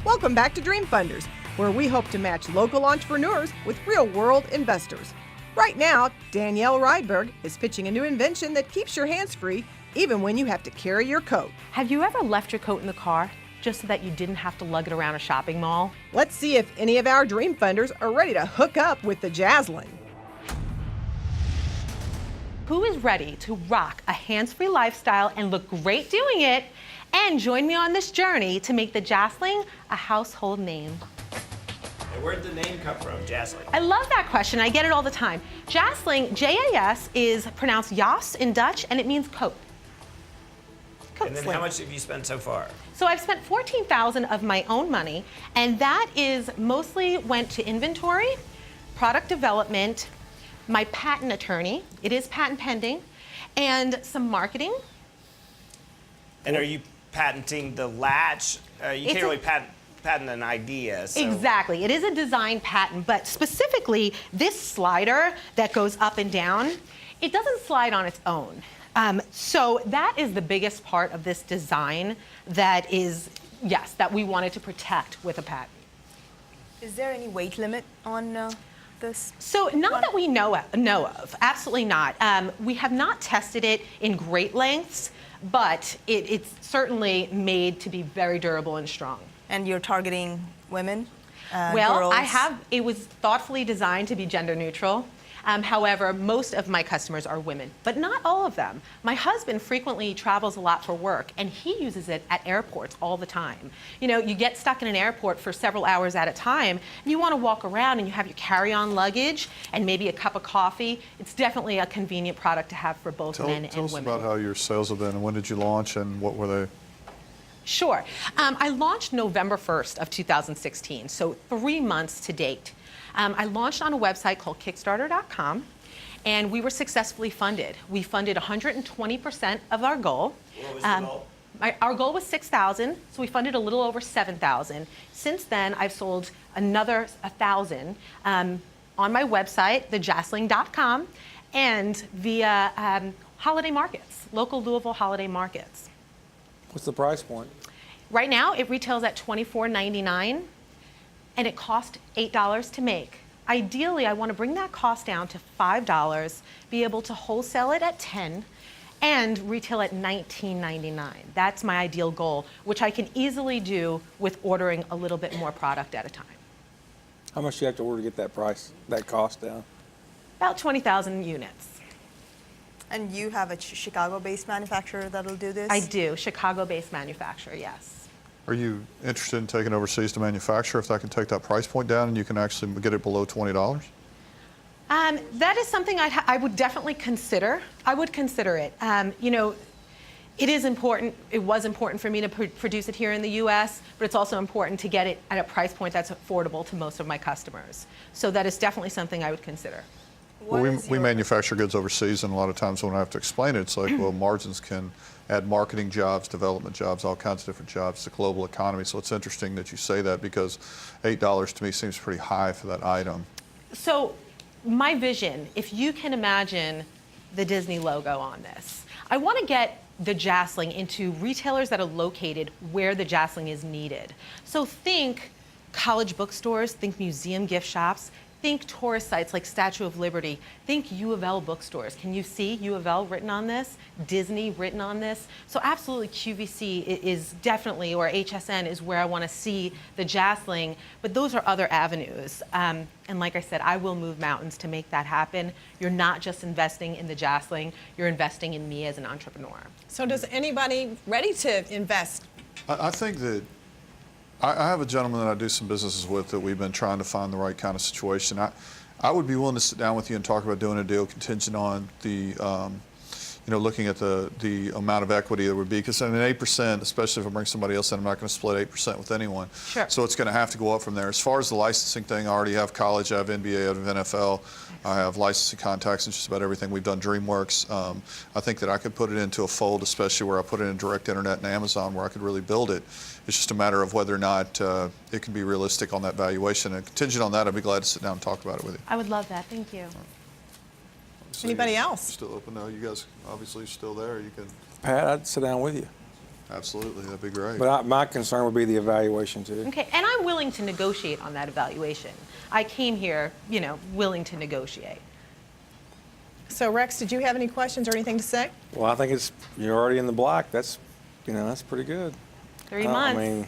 Welcome back to Dream Funders, where we hope to match local entrepreneurs with real-world investors. Right now, Danielle Rydberg is pitching a new invention that keeps your hands free even when you have to carry your coat. Have you ever left your coat in the car just so that you didn't have to lug it around a shopping mall? Let's see if any of our Dream Funders are ready to hook up with the Jaslyn. Who is ready to rock a hands-free lifestyle and look great doing it? And join me on this journey to make the Jaslyn a household name. Hey, where'd the name come from, Jaslyn? I love that question. I get it all the time. Jaslyn, J-A-S, is pronounced jas in Dutch, and it means coat. And then how much have you spent so far? So I've spent $14,000 of my own money, and that is mostly went to inventory, product development, my patent attorney, it is patent pending, and some marketing. And are you patenting the latch? You can't really patent an idea. So. Exactly. It is a design patent, but specifically this slider that goes up and down, it doesn't slide on its own. So that is the biggest part of this design that is, yes, that we wanted to protect with a patent. Is there any weight limit on this? So not that we know of, absolutely not. We have not tested it in great lengths, but it's certainly made to be very durable and strong. And you're targeting women? Well, girls? It was thoughtfully designed to be gender neutral. However, most of my customers are women, but not all of them. My husband frequently travels a lot for work, and he uses it at airports all the time. You know, you get stuck in an airport for several hours at a time, and you want to walk around and you have your carry-on luggage and maybe a cup of coffee. It's definitely a convenient product to have for both men and women. Tell us about how your sales have been, and when did you launch, and what were they? Sure. I launched November 1st of 2016, so 3 months to date. I launched on a website called Kickstarter.com, and we were successfully funded. We funded 120% of our goal. What was the goal? Our goal was $6,000, so we funded a little over $7,000. Since then, I've sold another 1,000 on my website, thejaslyn.com, and via holiday markets, local Louisville holiday markets. What's the price point? Right now, it retails at $24.99. And it cost $8 to make. Ideally, I want to bring that cost down to $5, be able to wholesale it at $10, and retail at $19.99. That's my ideal goal, which I can easily do with ordering a little bit more product at a time. How much do you have to order to get that cost down? About 20,000 units. And you have a Chicago-based manufacturer that'll do this? I do, Chicago-based manufacturer, yes. Are you interested in taking overseas to manufacture if that can take that price point down and you can actually get it below $20? That is something I would definitely consider. I would consider it. You know, it is important. It was important for me to produce it here in the U.S., but it's also important to get it at a price point that's affordable to most of my customers. So that is definitely something I would consider. Well, we manufacture goods overseas, and a lot of times when I have to explain it, it's like, well, margins can add marketing jobs, development jobs, all kinds of different jobs to the global economy. So it's interesting that you say that, because $8 to me seems pretty high for that item. So my vision, if you can imagine the Disney logo on this, I want to get the Jaslyn into retailers that are located where the Jaslyn is needed. So think college bookstores, think museum gift shops, think tourist sites like Statue of Liberty. Think U of L bookstores. Can you see U of L written on this? Disney written on this? So absolutely QVC is definitely, or HSN is where I want to see the Jaslyn, but those are other avenues. And like I said, I will move mountains to make that happen. You're not just investing in the Jaslyn, you're investing in me as an entrepreneur. So does anybody ready to invest? I think that I have a gentleman that I do some businesses with that we've been trying to find the right kind of situation. I would be willing to sit down with you and talk about doing a deal contingent on the, looking at the amount of equity there would be. Because I mean, 8%, especially if I bring somebody else in, I'm not going to split 8% with anyone. Sure. So it's going to have to go up from there. As far as the licensing thing, I already have college, I have NBA, I have NFL, I have licensing contacts in just about everything. We've done DreamWorks. I think that I could put it into a fold, especially where I put it in direct internet and Amazon, where I could really build it. It's just a matter of whether or not it can be realistic on that valuation. And contingent on that, I'd be glad to sit down and talk about it with you. I would love that. Thank you. Anybody else? Still open now? You guys obviously still there. You can. Pat, I'd sit down with you. Absolutely, that'd be great. But my concern would be the evaluation too. Okay, and I'm willing to negotiate on that evaluation. I came here, willing to negotiate. So Rex, did you have any questions or anything to say? Well, I think you're already in the black. That's pretty good. 3 months.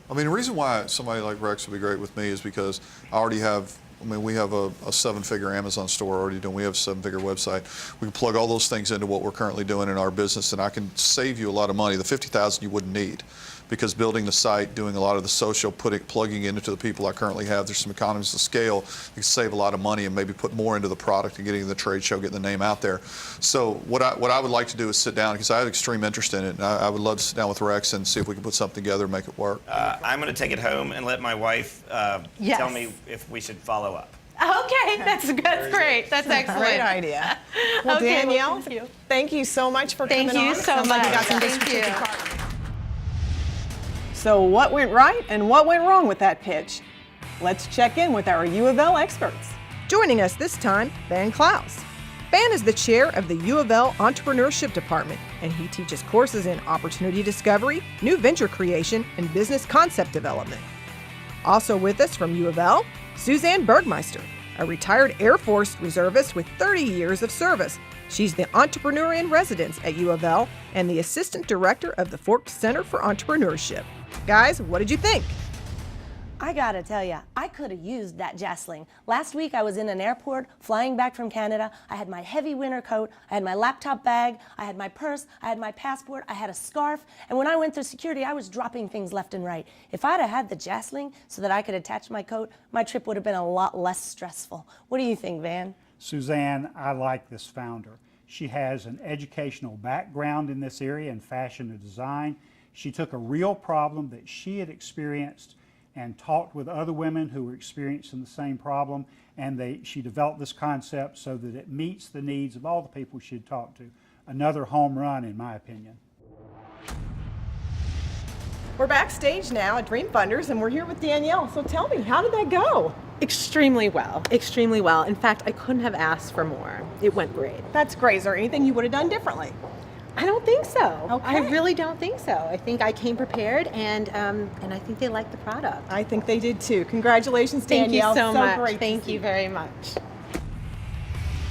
I mean, the reason why somebody like Rex would be great with me is because we have a 7-figure Amazon store already doing. We have a 7-figure website. We can plug all those things into what we're currently doing in our business, and I can save you a lot of money. The $50,000 you wouldn't need, because building the site, doing a lot of the social, plugging into the people I currently have, there's some economies of scale. You can save a lot of money and maybe put more into the product and getting the trade show, getting the name out there. So what I would like to do is sit down, because I have extreme interest in it, and I would love to sit down with Rex and see if we can put something together and make it work. I'm going to take it home and let my wife Yes. tell me if we should follow up. Okay, that's great. That's excellent. Great idea. Well, Okay, well, Danielle, thank you. thank you so much for Thank coming you on. so Sounds like you got much. some good Thank strategic you. partners. So what went right and what went wrong with that pitch? Let's check in with our U of L experts. Joining us this time, Van Klaus. Van is the chair of the U of L Entrepreneurship Department, and he teaches courses in opportunity discovery, new venture creation, and business concept development. Also with us from U of L, Suzanne Bergmeister, a retired Air Force reservist with 30 years of service. She's the entrepreneur in residence at U of L and the assistant director of the Forks Center for Entrepreneurship. Guys, what did you think? I gotta tell you, I could have used that Jasling. Last week I was in an airport flying back from Canada. I had my heavy winter coat, I had my laptop bag, I had my purse, I had my passport, I had a scarf, and when I went through security, I was dropping things left and right. If I'd have had the Jasling so that I could attach my coat, my trip would have been a lot less stressful. What do you think, Van? Suzanne, I like this founder. She has an educational background in this area in fashion and design. She took a real problem that she had experienced and talked with other women who were experiencing the same problem, and she developed this concept so that it meets the needs of all the people she had talked to. Another home run, in my opinion. We're backstage now at Dream Funders, and we're here with Danielle. So tell me, how did that go? Extremely well. Extremely well. In fact, I couldn't have asked for more. It went great. That's great. Is there anything you would have done differently? I don't think so. Okay. I really don't think so. I think I came prepared, and I think they liked the product. I think they did too. Congratulations, Thank Danielle. you so much. Great to Thank see you very much.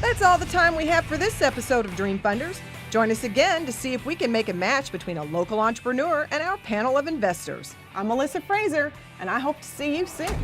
That's all the time we have for this episode of Dream Funders. Join us again to see if we can make a match between a local entrepreneur and our panel of investors. I'm Melissa Fraser, and I hope to see you soon.